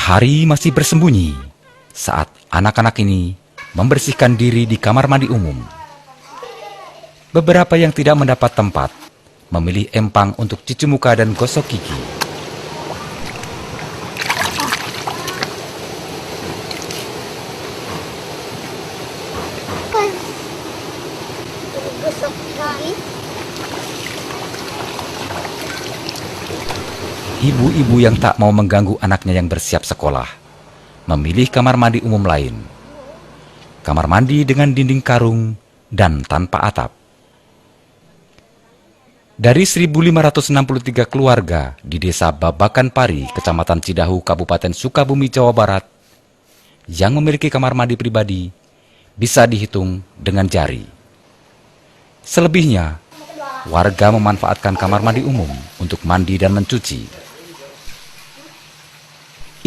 Matahari masih bersembunyi saat anak-anak ini membersihkan diri di kamar mandi umum. Beberapa yang tidak mendapat tempat memilih empang untuk cuci muka dan gosok gigi. Ibu-ibu yang tak mau mengganggu anaknya yang bersiap sekolah memilih kamar mandi umum lain. Kamar mandi dengan dinding karung dan tanpa atap. Dari 1.563 keluarga di Desa Babakan Pari, Kecamatan Cidahu, Kabupaten Sukabumi, Jawa Barat, yang memiliki kamar mandi pribadi bisa dihitung dengan jari. Selebihnya, warga memanfaatkan kamar mandi umum untuk mandi dan mencuci.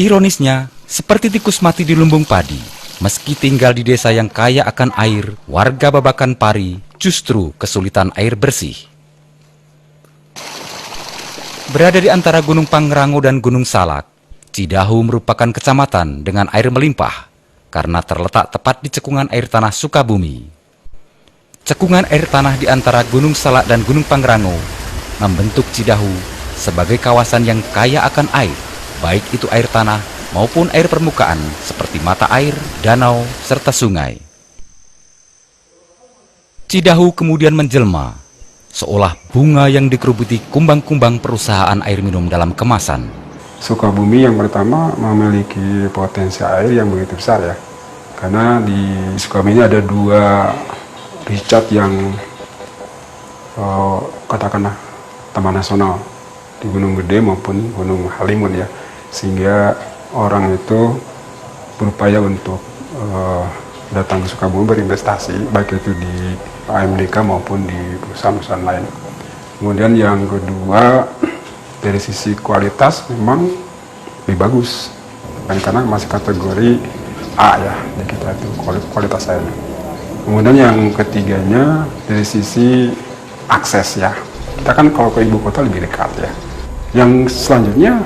Ironisnya, seperti tikus mati di lumbung padi, meski tinggal di desa yang kaya akan air, warga Babakan Pari justru kesulitan air bersih. Berada di antara Gunung Pangrango dan Gunung Salak, Cidahu merupakan kecamatan dengan air melimpah karena terletak tepat di cekungan air tanah Sukabumi. Cekungan air tanah di antara Gunung Salak dan Gunung Pangrango membentuk Cidahu sebagai kawasan yang kaya akan air, baik itu air tanah maupun air permukaan seperti mata air, danau, serta sungai. Cidahu kemudian menjelma, seolah bunga yang dikerubuti kumbang-kumbang perusahaan air minum dalam kemasan. Sukabumi yang pertama memiliki potensi air yang begitu besar ya. Karena di Sukabumi ini ada dua ricat yang katakanlah taman nasional di Gunung Gede maupun Gunung Halimun ya. Sehingga orang itu berupaya untuk datang ke Sukabumi berinvestasi, baik itu di AMDK maupun di perusahaan-perusahaan lain. Kemudian yang kedua, dari sisi kualitas memang lebih bagus, karena masih kategori A ya, di kita itu kualitas airnya. Kemudian yang ketiganya dari sisi akses ya, kita kan kalau ke ibu kota lebih dekat ya. Yang selanjutnya,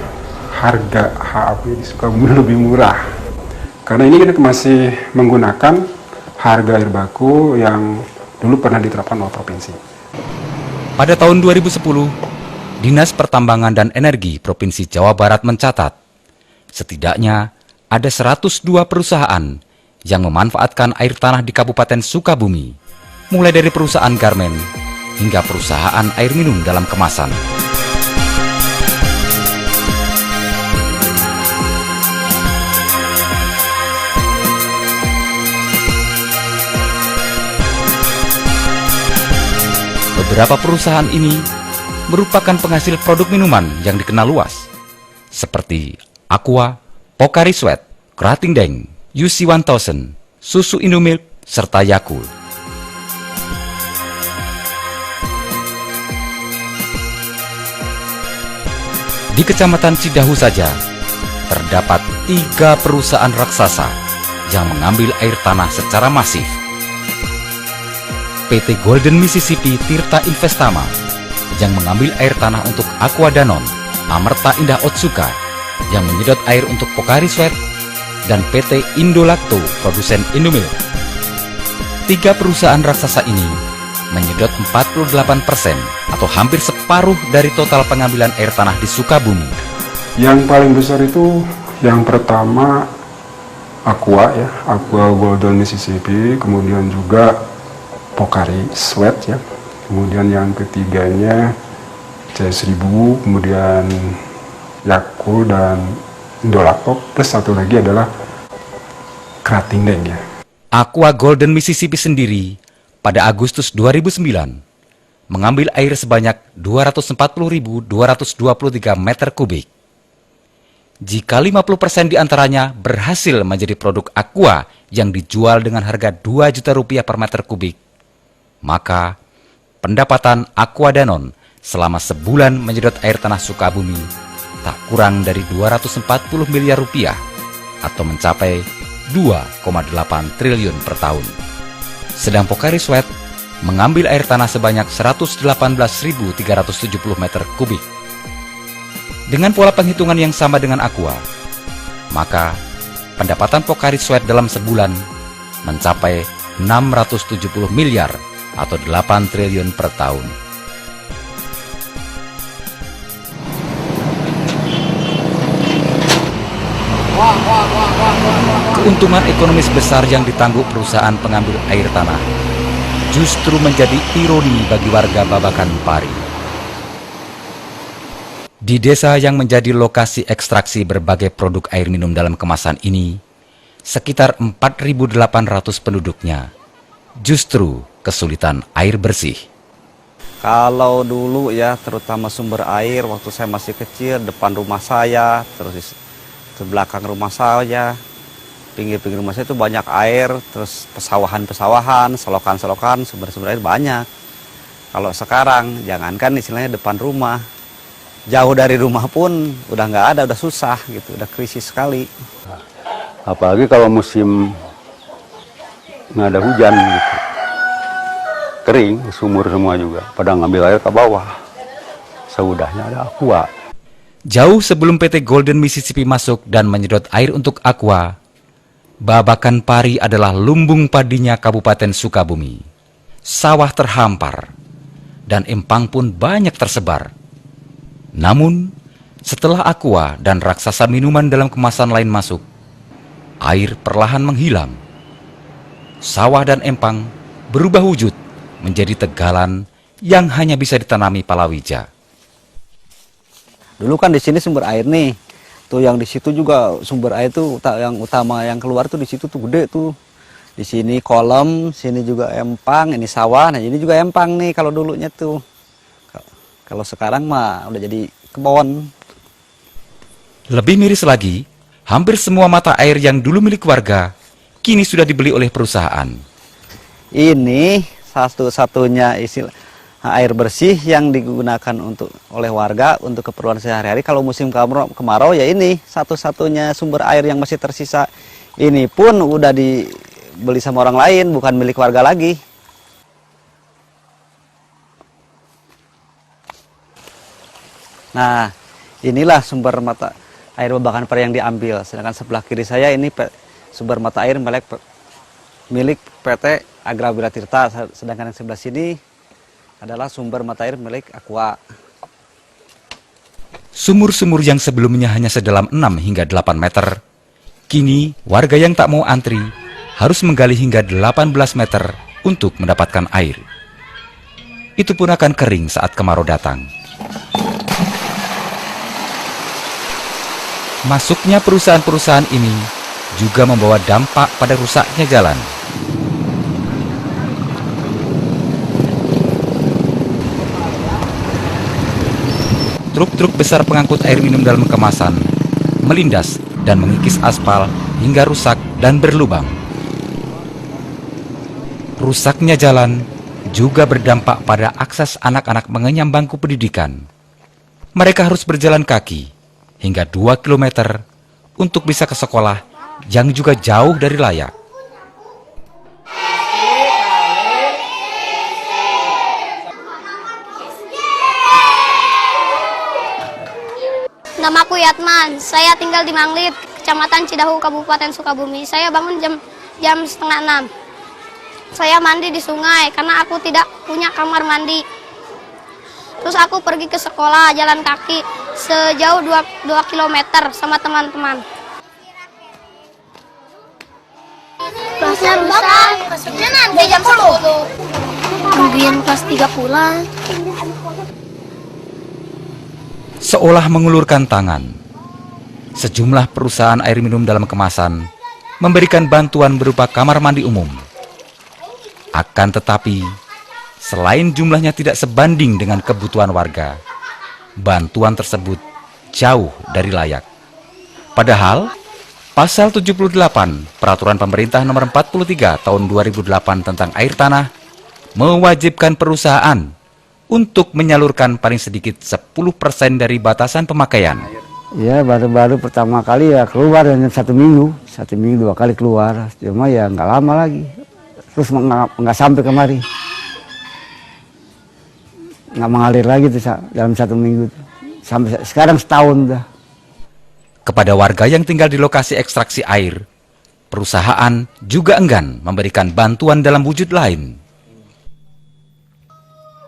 harga HAP di Sukabumi lebih murah, karena ini kita masih menggunakan harga air baku yang dulu pernah diterapkan oleh provinsi. Pada tahun 2010, Dinas Pertambangan dan Energi Provinsi Jawa Barat mencatat, setidaknya ada 102 perusahaan yang memanfaatkan air tanah di Kabupaten Sukabumi, mulai dari perusahaan garmen hingga perusahaan air minum dalam kemasan. Beberapa perusahaan ini merupakan penghasil produk minuman yang dikenal luas, seperti Aqua, Pocari Sweat, Krating Daeng, UC 1000, Susu Indomilk, serta Yakult. Di Kecamatan Cidahu saja, terdapat 3 perusahaan raksasa yang mengambil air tanah secara masif. PT Golden Mississippi Tirta Investama yang mengambil air tanah untuk Aqua Danone, Amerta Indah Otsuka yang menyedot air untuk Pocari Sweat, dan PT Indolacto produsen Indomilk. 3 perusahaan raksasa ini menyedot 48% atau hampir separuh dari total pengambilan air tanah di Sukabumi. Yang paling besar itu yang pertama Aqua ya, Aqua Golden Mississippi, kemudian juga Pocari Sweat ya, kemudian yang ketiganya C1000, kemudian Yakult dan Indolacto, plus satu lagi adalah Krating Daeng ya. Aqua Golden Mississippi sendiri pada Agustus 2009 mengambil air sebanyak 240.223 meter kubik. Jika 50% diantaranya berhasil menjadi produk Aqua yang dijual dengan harga Rp2 juta per meter kubik, maka pendapatan Aqua Danone selama sebulan menyedot air tanah Sukabumi tak kurang dari Rp240 miliar atau mencapai 2,8 triliun per tahun. Sedang Pocari Sweat mengambil air tanah sebanyak 118.370 meter kubik. Dengan pola penghitungan yang sama dengan Aqua, maka pendapatan Pocari Sweat dalam sebulan mencapai 670 miliar atau 8 triliun per tahun. Keuntungan ekonomis besar yang ditangguh perusahaan pengambil air tanah justru menjadi ironi bagi warga Babakan Pari. Di desa yang menjadi lokasi ekstraksi berbagai produk air minum dalam kemasan ini, sekitar 4.800 penduduknya justru kesulitan air bersih. Kalau dulu ya, terutama sumber air waktu saya masih kecil, depan rumah saya, terus di belakang rumah saya, pinggir-pinggir rumah saya itu banyak air, terus pesawahan-pesawahan, selokan-selokan, sumber-sumber air banyak. Kalau sekarang, jangankan istilahnya depan rumah, jauh dari rumah pun udah nggak ada, udah susah gitu, udah krisis sekali. Apalagi kalau musim nggak ada hujan gitu, kering, sumur semua juga, pada ngambil air ke bawah. Seudahnya ada aqua. Jauh sebelum PT Golden Mississippi masuk dan menyedot air untuk aqua, Babakan Pari adalah lumbung padinya Kabupaten Sukabumi. Sawah terhampar, dan empang pun banyak tersebar. Namun, setelah aqua dan raksasa minuman dalam kemasan lain masuk, air perlahan menghilang. Sawah dan empang berubah wujud menjadi tegalan yang hanya bisa ditanami palawija. Dulu kan di sini sumber air nih, tuh yang di situ juga sumber air tuh yang utama yang keluar tuh di situ tuh gede tuh. Di sini kolam, sini juga empang, ini sawah, nah ini juga empang nih kalau dulunya tuh. Kalau sekarang mah udah jadi kebon. Lebih miris lagi, hampir semua mata air yang dulu milik warga kini sudah dibeli oleh perusahaan. Ini satu-satunya air bersih yang digunakan oleh warga untuk keperluan sehari-hari. Kalau musim kemarau ya ini satu-satunya sumber air yang masih tersisa. Ini pun udah dibeli sama orang lain, bukan milik warga lagi. Nah, inilah sumber mata air Babakan Pari yang diambil. Sedangkan sebelah kiri saya ini sumber mata air milik PT Agrabila Tirta. Sedangkan yang sebelah sini adalah sumber mata air milik aqua. Sumur-sumur yang sebelumnya hanya sedalam 6 hingga 8 meter, kini warga yang tak mau antri harus menggali hingga 18 meter untuk mendapatkan air. Itu pun akan kering saat kemarau datang. Masuknya perusahaan-perusahaan ini juga membawa dampak pada rusaknya jalan. Truk-truk besar pengangkut air minum dalam kemasan melindas dan mengikis aspal hingga rusak dan berlubang. Rusaknya jalan juga berdampak pada akses anak-anak mengenyam bangku pendidikan. Mereka harus berjalan kaki hingga 2 km untuk bisa ke sekolah yang juga jauh dari layak. Namaku Yatman, saya tinggal di Manglit, Kecamatan Cidahu, Kabupaten Sukabumi. Saya bangun jam setengah 6. Saya mandi di sungai karena aku tidak punya kamar mandi. Terus aku pergi ke sekolah jalan kaki sejauh 2 km sama teman-teman. Kelasnya rusak, kelasnya nanti jam 10. Kemudian kelas 3 pulang. Seolah mengulurkan tangan, sejumlah perusahaan air minum dalam kemasan memberikan bantuan berupa kamar mandi umum. Akan tetapi, selain jumlahnya tidak sebanding dengan kebutuhan warga, bantuan tersebut jauh dari layak. Padahal, Pasal 78 Peraturan Pemerintah Nomor 43 Tahun 2008 tentang air tanah mewajibkan perusahaan untuk menyalurkan paling sedikit 10% dari batasan pemakaian. Ya baru-baru pertama kali ya keluar hanya 1 minggu 2 kali keluar, cuma ya nggak lama lagi, terus nggak sampai kemari, nggak mengalir lagi tuh dalam 1 minggu, sampai sekarang setahun dah. Kepada warga yang tinggal di lokasi ekstraksi air, perusahaan juga enggan memberikan bantuan dalam wujud lain.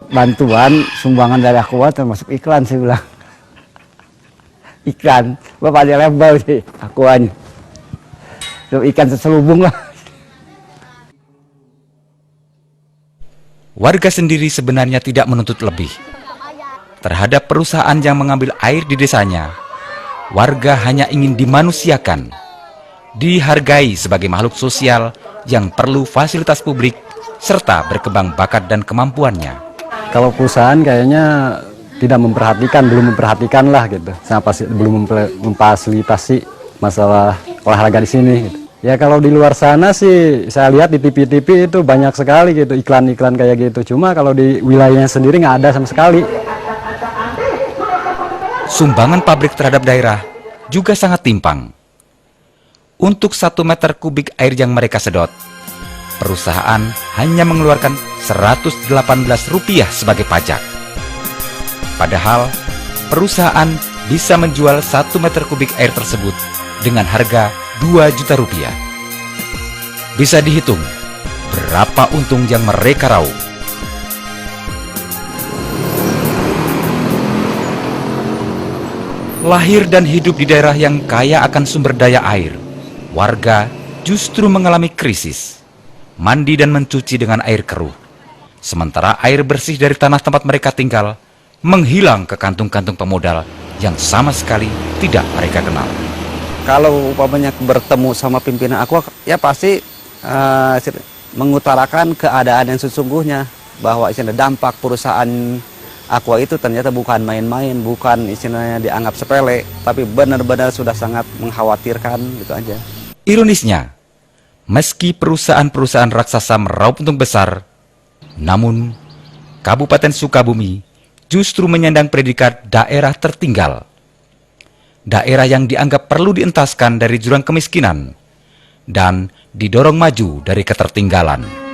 Bantuan sumbangan dari Aqua termasuk iklan sih bilang. Ikan, bapak ada label sih Aquanya. Ikan terselubung lah. Warga sendiri sebenarnya tidak menuntut lebih. Terhadap perusahaan yang mengambil air di desanya, warga hanya ingin dimanusiakan, dihargai sebagai makhluk sosial yang perlu fasilitas publik, serta berkembang bakat dan kemampuannya. Kalau perusahaan kayaknya belum memperhatikan lah gitu, belum memfasilitasi masalah olahraga di sini gitu. Ya kalau di luar sana sih saya lihat di TV-TV itu banyak sekali gitu iklan-iklan kayak gitu. Cuma kalau di wilayahnya sendiri nggak ada sama sekali. Sumbangan pabrik terhadap daerah juga sangat timpang. Untuk 1 meter kubik air yang mereka sedot, perusahaan hanya mengeluarkan Rp118 sebagai pajak. Padahal, perusahaan bisa menjual 1 meter kubik air tersebut dengan harga Rp2 juta. Bisa dihitung berapa untung yang mereka raup. Lahir dan hidup di daerah yang kaya akan sumber daya air, warga justru mengalami krisis. Mandi dan mencuci dengan air keruh. Sementara air bersih dari tanah tempat mereka tinggal menghilang ke kantung-kantung pemodal yang sama sekali tidak mereka kenal. Kalau umpamanya bertemu sama pimpinan Aqua, ya pasti mengutarakan keadaan yang sesungguhnya, bahwa dampak perusahaan Aqua itu ternyata bukan main-main, bukan istilahnya dianggap sepele, tapi benar-benar sudah sangat mengkhawatirkan gitu aja. Ironisnya, meski perusahaan-perusahaan raksasa meraup untung besar, namun Kabupaten Sukabumi justru menyandang predikat daerah tertinggal. Daerah yang dianggap perlu dientaskan dari jurang kemiskinan dan didorong maju dari ketertinggalan.